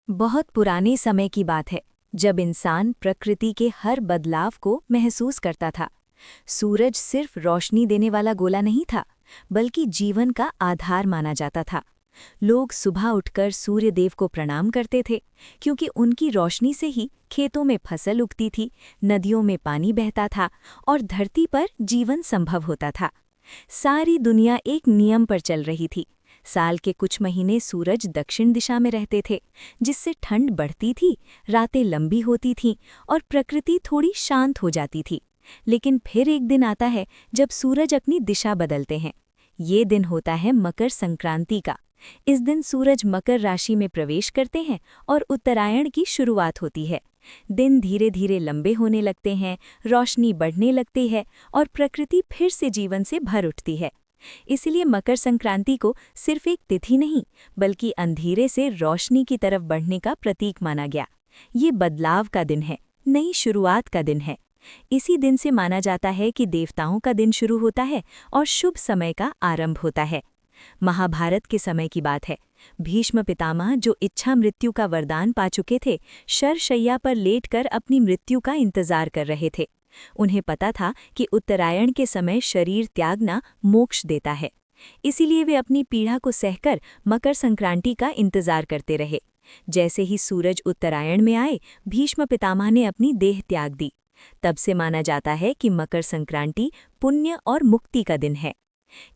बहुत पुराने समय की बात है, जब इंसान प्रकृति के हर बदलाव को महसूस करता था। सूरज सिर्फ रोशनी देने वाला गोला नहीं था, बल्कि जीवन का आधार माना जाता था। लोग सुबह उठकर सूर्य देव को प्रणाम करते थे, क्योंकि उनकी रोशनी से ही खेतों में फसल उगती थी, नदियों में पानी बहता था और धरती पर जीवन संभव होता था। सारी दुनिया एक नियम पर चल रही थी। साल के कुछ महीने सूरज दक्षिण दिशा में रहते थे, जिससे ठंड बढ़ती थी, रातें लंबी होती थीं और प्रकृति थोड़ी शांत हो जाती थी। लेकिन फिर एक दिन आता है जब सूरज अपनी दिशा बदलते हैं। ये दिन होता है मकर संक्रांति का। इस दिन सूरज मकर राशि में प्रवेश करते हैं और उत्तरायण की शुरुआत होती है। दिन धीरे धीरे लंबे होने लगते हैं, रोशनी बढ़ने लगती है और प्रकृति फिर से जीवन से भर उठती है। इसलिए मकर संक्रांति को सिर्फ एक तिथि नहीं, बल्कि अंधेरे से रोशनी की तरफ बढ़ने का प्रतीक माना गया। ये बदलाव का दिन है, नई शुरुआत का दिन है। इसी दिन से माना जाता है कि देवताओं का दिन शुरू होता है और शुभ समय का आरंभ होता है। महाभारत के समय की बात है। भीष्म पितामह, जो इच्छा मृत्यु का वरदान पा चुके थे, शरशैया पर लेटकर अपनी मृत्यु का इंतजार कर रहे थे। उन्हें पता था कि उत्तरायण के समय शरीर त्यागना मोक्ष देता है। इसीलिए वे अपनी पीड़ा को सहकर मकर संक्रांति का इंतजार करते रहे। जैसे ही सूरज उत्तरायण में आए, भीष्म पितामह ने अपनी देह त्याग दी। तब से माना जाता है कि मकर संक्रांति पुण्य और मुक्ति का दिन है।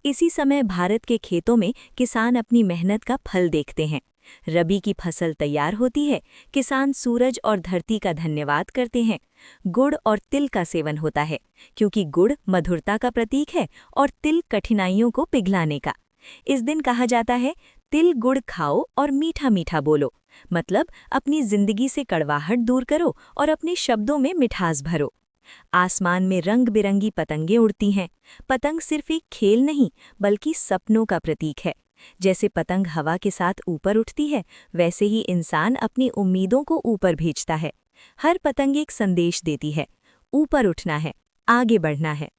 इसी समय भारत के खेतों में किसान अपनी मेहनत का फल देखते हैं। रबी की फसल तैयार होती है, किसान सूरज और धरती का धन्यवाद करते हैं। गुड़ और तिल का सेवन होता है, क्योंकि गुड़ मधुरता का प्रतीक है और तिल कठिनाइयों को पिघलाने का। इस दिन कहा जाता है, तिल गुड़ खाओ और मीठा मीठा बोलो। मतलब अपनी जिंदगी से कड़वाहट दूर करो और अपने शब्दों में मिठास भरो। आसमान में रंग बिरंगी पतंगें उड़ती हैं। पतंग सिर्फ एक खेल नहीं, बल्कि सपनों का प्रतीक है। जैसे पतंग हवा के साथ ऊपर उठती है, वैसे ही इंसान अपनी उम्मीदों को ऊपर भेजता है। हर पतंग एक संदेश देती है, ऊपर उठना है, आगे बढ़ना है।